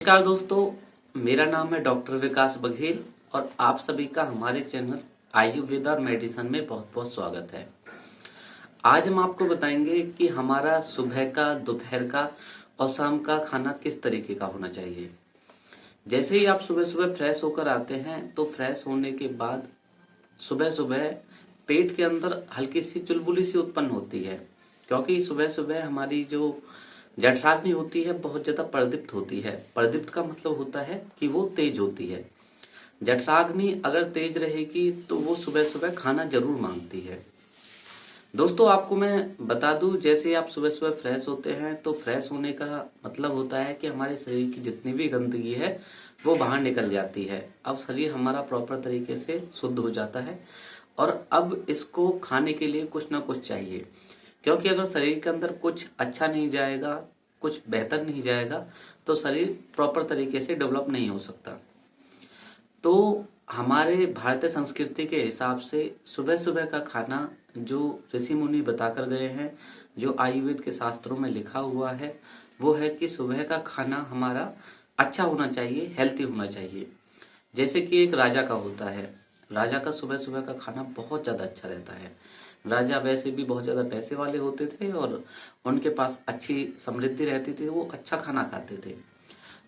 नमस्कार दोस्तों, मेरा नाम है डॉक्टर विकास बघेल और आप सभी का हमारे चैनल आयुर्वेदा और मेडिसिन में बहुत बहुत स्वागत है। आज हम आपको बताएंगे कि हमारा सुबह का, दोपहर का और शाम का खाना किस तरीके का होना चाहिए। जैसे ही आप सुबह सुबह फ्रेश होकर आते हैं तो फ्रेश होने के बाद सुबह सुबह पेट के अंदर हल्की सी चुलबुली सी उत्पन्न होती है, क्योंकि सुबह सुबह हमारी जो जठराग्नि होती है बहुत ज्यादा प्रदीप्त होती है। प्रदीप्त का मतलब होता है कि वो तेज होती है। जठराग्नि अगर तेज रहेगी तो वो सुबह सुबह खाना जरूर मांगती है। दोस्तों, आपको मैं बता दूं, जैसे आप सुबह सुबह फ्रेश होते हैं तो फ्रेश होने का मतलब होता है कि हमारे शरीर की जितनी भी गंदगी है वो बाहर निकल जाती है। अब शरीर हमारा प्रॉपर तरीके से शुद्ध हो जाता है और अब इसको खाने के लिए कुछ ना कुछ चाहिए, क्योंकि अगर शरीर के अंदर कुछ अच्छा नहीं जाएगा, कुछ बेहतर नहीं जाएगा तो शरीर प्रॉपर तरीके से डेवलप नहीं हो सकता। तो हमारे भारतीय संस्कृति के हिसाब से सुबह सुबह का खाना जो ऋषि मुनि बताकर गए हैं, जो आयुर्वेद के शास्त्रों में लिखा हुआ है, वो है कि सुबह का खाना हमारा अच्छा होना चाहिए, हेल्थी होना चाहिए। जैसे कि एक राजा का होता है, राजा का सुबह सुबह का खाना बहुत ज्यादा अच्छा रहता है। राजा वैसे भी बहुत ज्यादा पैसे वाले होते थे और उनके पास अच्छी समृद्धि रहती थी, वो अच्छा खाना खाते थे।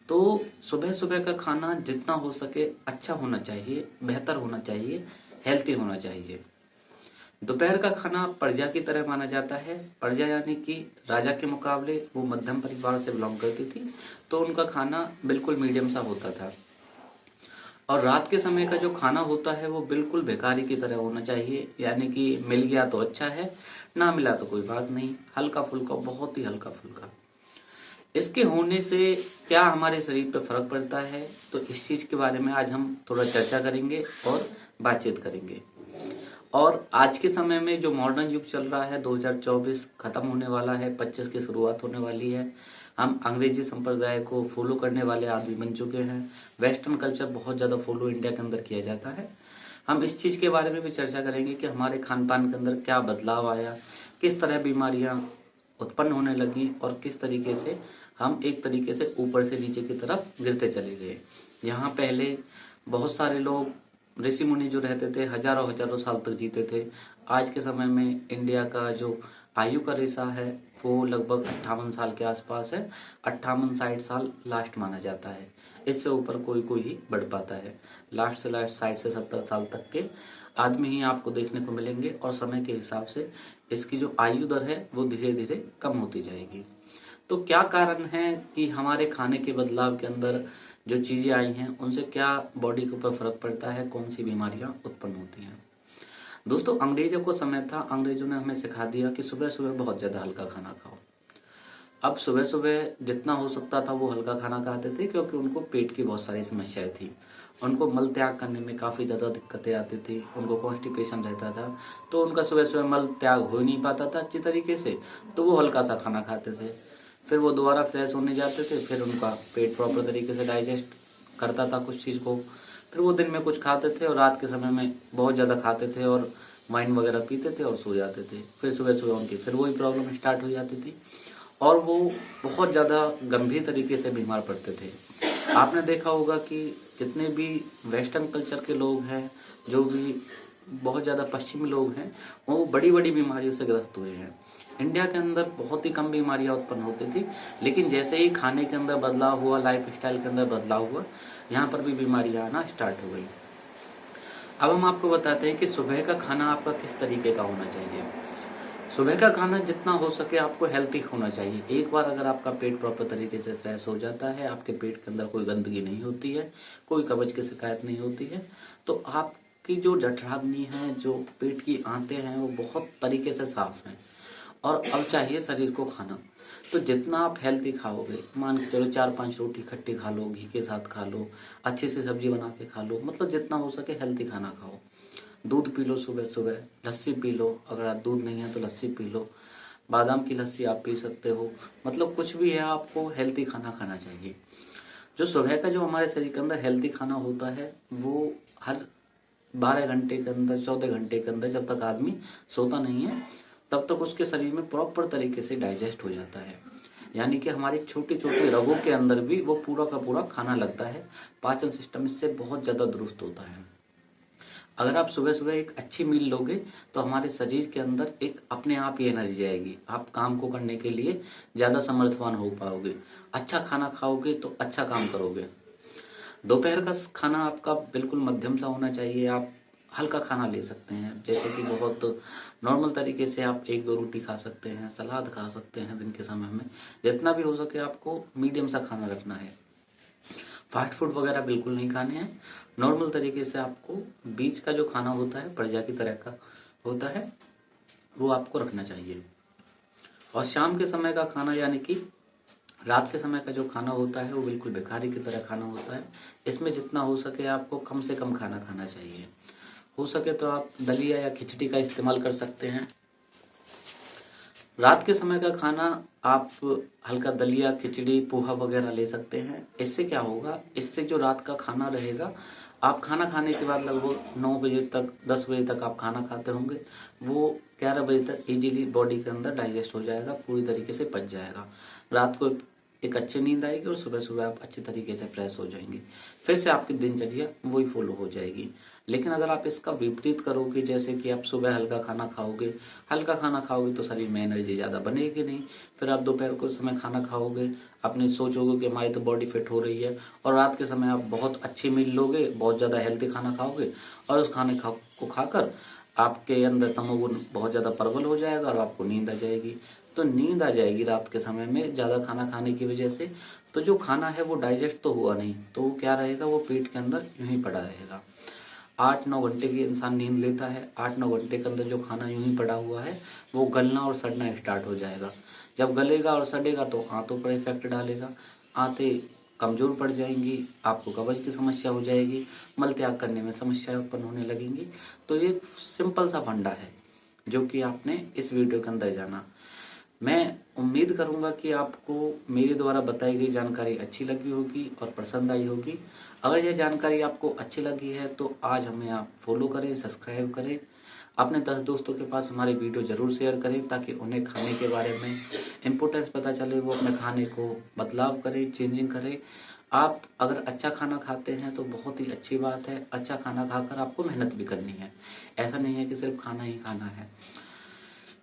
तो सुबह सुबह का खाना जितना हो सके अच्छा होना चाहिए, बेहतर होना चाहिए, हेल्थी होना चाहिए। दोपहर का खाना प्रजा की तरह माना जाता है। प्रजा यानी कि राजा के मुकाबले वो मध्यम परिवार से बिलोंग करती थी, तो उनका खाना बिल्कुल मीडियम सा होता था। और रात के समय का जो खाना होता है वो बिल्कुल भिखारी की तरह होना चाहिए, यानी कि मिल गया तो अच्छा है, ना मिला तो कोई बात नहीं, हल्का फुल्का, बहुत ही हल्का फुल्का। इसके होने से क्या हमारे शरीर पर फर्क पड़ता है, तो इस चीज के बारे में आज हम थोड़ा चर्चा करेंगे और बातचीत करेंगे। और आज के समय में जो मॉडर्न युग चल रहा है, 2024 खत्म होने वाला है, 25 की शुरुआत होने वाली है। हम अंग्रेजी संप्रदाय को फॉलो करने वाले आदमी बन चुके हैं। वेस्टर्न कल्चर बहुत ज्यादा फॉलो इंडिया के अंदर किया जाता है। हम इस चीज के बारे में भी चर्चा करेंगे कि हमारे खान पान के अंदर क्या बदलाव आया, किस तरह बीमारियां उत्पन्न होने लगी और किस तरीके से हम एक तरीके से ऊपर से नीचे की तरफ गिरते चले गए। यहाँ पहले बहुत सारे लोग ऋषि मुनि जो रहते थे हजारों हजारों साल तक जीते थे। आज के समय में इंडिया का जो आयु का रेशा है वो लगभग 58 साल के आसपास है। 58-60 साल लास्ट माना जाता है। इससे ऊपर कोई कोई ही बढ़ पाता है। लास्ट से लास्ट 60 से 70 साल तक के आदमी ही आपको देखने को मिलेंगे और समय के हिसाब से इसकी जो आयु दर है वो धीरे धीरे कम होती जाएगी। तो क्या कारण है कि हमारे खाने के बदलाव के अंदर जो चीजें आई हैं उनसे क्या बॉडी के ऊपर फर्क पड़ता है, कौन सी बीमारियां उत्पन्न होती हैं। दोस्तों, अंग्रेजों को समय था, अंग्रेजों ने हमें सिखा दिया कि सुबह सुबह बहुत ज्यादा हल्का खाना खाओ। अब सुबह सुबह जितना हो सकता था वो हल्का खाना खाते थे, क्योंकि उनको पेट की बहुत सारी समस्याएं थी। उनको मल त्याग करने में काफी ज्यादा दिक्कतें आती थी, उनको कॉन्स्टिपेशन रहता था, तो उनका सुबह सुबह मल त्याग हो ही नहीं पाता था अच्छी तरीके से, तो वो हल्का सा खाना खाते थे। फिर वो दोबारा फ्रेश होने जाते थे, फिर उनका पेट प्रॉपर तरीके से डाइजेस्ट करता था कुछ चीज को। फिर वो दिन में कुछ खाते थे और रात के समय में बहुत ज्यादा खाते थे और वाइन वगैरह पीते थे और सो जाते थे। फिर सुबह सुबह उनकी फिर वही प्रॉब्लम स्टार्ट हो जाती थी और वो बहुत ज्यादा गंभीर तरीके से बीमार पड़ते थे। आपने देखा होगा कि जितने भी वेस्टर्न कल्चर के लोग हैं, जो भी बहुत ज्यादा पश्चिमी लोग हैं, वो बड़ी बड़ी बीमारियों से ग्रस्त हुए हैं। इंडिया के अंदर बहुत ही कम बीमारियां उत्पन्न होती थी, लेकिन जैसे ही खाने के अंदर बदलाव हुआ, लाइफ स्टाइल के अंदर बदलाव हुआ, यहाँ पर भी बीमारियां आना स्टार्ट हो गई। अब हम आपको बताते हैं कि सुबह का खाना आपका किस तरीके का होना चाहिए। सुबह का खाना जितना हो सके आपको हेल्थी होना चाहिए। एक बार अगर आपका पेट प्रॉपर तरीके से फ्रेश हो जाता है, आपके पेट के अंदर कोई गंदगी नहीं होती है, कोई कब्ज की शिकायत नहीं होती है, तो आपकी जो जठराग्नि है, जो पेट की आंतें हैं, वो बहुत तरीके से साफ हैं। और अब चाहिए शरीर को खाना, तो जितना आप हेल्थी खाओगे, मान के चलो 4-5 रोटी खट्टी खा लो, घी के साथ खा लो, अच्छे से सब्जी बना के खा लो, मतलब जितना हो सके हेल्थी खाना खाओ। दूध पी लो सुबह सुबह, लस्सी पी लो, अगर आप दूध नहीं है तो लस्सी पी लो, बादाम की लस्सी आप पी सकते हो। मतलब कुछ भी है, आपको हेल्थी खाना खाना चाहिए। जो सुबह का जो हमारे शरीर के अंदर हेल्थी खाना होता है वो हर 12 घंटे के अंदर, 14 घंटे के अंदर, जब तक आदमी सोता नहीं है तब तक उसके शरीर में प्रॉपर तरीके से डाइजेस्ट हो जाता है। यानी कि हमारी छोटी छोटी रगों के अंदर भी वो पूरा का पूरा खाना लगता है। पाचन सिस्टम इससे बहुत ज़्यादा दुरुस्त होता है। अगर आप सुबह सुबह एक अच्छी मील लोगे तो हमारे शरीर के अंदर एक अपने आप ही एनर्जी आएगी। आप काम को करने के लिए ज़्यादा समर्थवान हो पाओगे। अच्छा खाना खाओगे तो अच्छा काम करोगे। दोपहर का खाना आपका बिल्कुल मध्यम सा होना चाहिए। आप हल्का खाना ले सकते हैं, जैसे कि बहुत नॉर्मल तरीके से आप 1-2 रोटी खा सकते हैं, सलाद खा सकते हैं दिन के समय में। जितना भी हो सके आपको मीडियम सा खाना रखना है। फास्ट फूड वगैरह बिल्कुल नहीं खाने हैं। नॉर्मल तरीके से आपको बीच का जो खाना होता है, प्रजा की तरह का होता है, वो आपको रखना चाहिए। और शाम के समय का खाना यानी कि रात के समय का जो खाना होता है वो बिल्कुल भिखारी की तरह खाना होता है। इसमें जितना हो सके आपको कम से कम खाना खाना चाहिए। हो सके तो आप दलिया या खिचड़ी का इस्तेमाल कर सकते हैं। रात के समय का खाना आप हल्का दलिया, खिचड़ी, पोहा वगैरह ले सकते हैं। इससे क्या होगा, इससे जो रात का खाना रहेगा, आप खाना खाने के बाद लगभग 9 बजे तक, 10 बजे तक आप खाना खाते होंगे, वो 11 बजे तक इजीली बॉडी के अंदर डाइजेस्ट हो जाएगा, पूरी तरीके से पच जाएगा। रात को एक अच्छी नींद आएगी और सुबह सुबह आप अच्छी तरीके से फ्रेश हो जाएंगे। फिर से आपकी दिनचर्या वही फॉलो हो जाएगी। लेकिन अगर आप इसका विपरीत करोगे, जैसे कि आप सुबह हल्का खाना खाओगे तो शरीर में एनर्जी ज़्यादा बनेगी नहीं। फिर आप दोपहर को समय खाना खाओगे, अपने सोचोगे कि हमारी तो बॉडी फिट हो रही है, और रात के समय आप बहुत अच्छी मील लोगे, बहुत ज़्यादा हेल्दी खाना खाओगे, और उस खाने को खाकर आपके अंदर तमोगुण बहुत ज़्यादा प्रबल हो जाएगा और आपको नींद आ जाएगी। तो नींद आ जाएगी रात के समय में ज़्यादा खाना खाने की वजह से। तो जो खाना है वो डाइजेस्ट तो हुआ नहीं, तो वो क्या रहेगा, वो पेट के अंदर यूं ही पड़ा रहेगा। 8-9 घंटे की इंसान नींद लेता है, 8-9 घंटे के अंदर जो खाना यूं ही पड़ा हुआ है वो गलना और सड़ना स्टार्ट हो जाएगा। जब गलेगा और सड़ेगा तो आंतों पर इफेक्ट डालेगा, आंतें कमजोर पड़ जाएंगी, आपको कब्ज की समस्या हो जाएगी, मल त्याग करने में समस्या उत्पन्न होने लगेंगी। तो ये सिंपल सा फंडा है जो कि आपने इस वीडियो के अंदर जाना। मैं उम्मीद करूंगा कि आपको मेरे द्वारा बताई गई जानकारी अच्छी लगी होगी और पसंद आई होगी। अगर यह जानकारी आपको अच्छी लगी है तो आज हमें आप फॉलो करें, सब्सक्राइब करें, अपने 10 दोस्तों के पास हमारी वीडियो ज़रूर शेयर करें ताकि उन्हें खाने के बारे में इम्पोर्टेंस पता चले, वो अपने खाने को बदलाव करें, चेंजिंग करें। आप अगर अच्छा खाना खाते हैं तो बहुत ही अच्छी बात है। अच्छा खाना खाकर आपको मेहनत भी करनी है, ऐसा नहीं है कि सिर्फ खाना ही खाना है।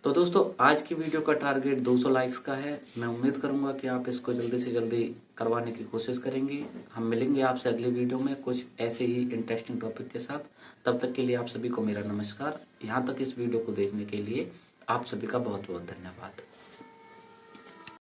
तो दोस्तों, आज की वीडियो का टारगेट 200 लाइक्स का है। मैं उम्मीद करूंगा कि आप इसको जल्दी से जल्दी करवाने की कोशिश करेंगे। हम मिलेंगे आपसे अगली वीडियो में कुछ ऐसे ही इंटरेस्टिंग टॉपिक के साथ। तब तक के लिए आप सभी को मेरा नमस्कार। यहाँ तक इस वीडियो को देखने के लिए आप सभी का बहुत बहुत धन्यवाद।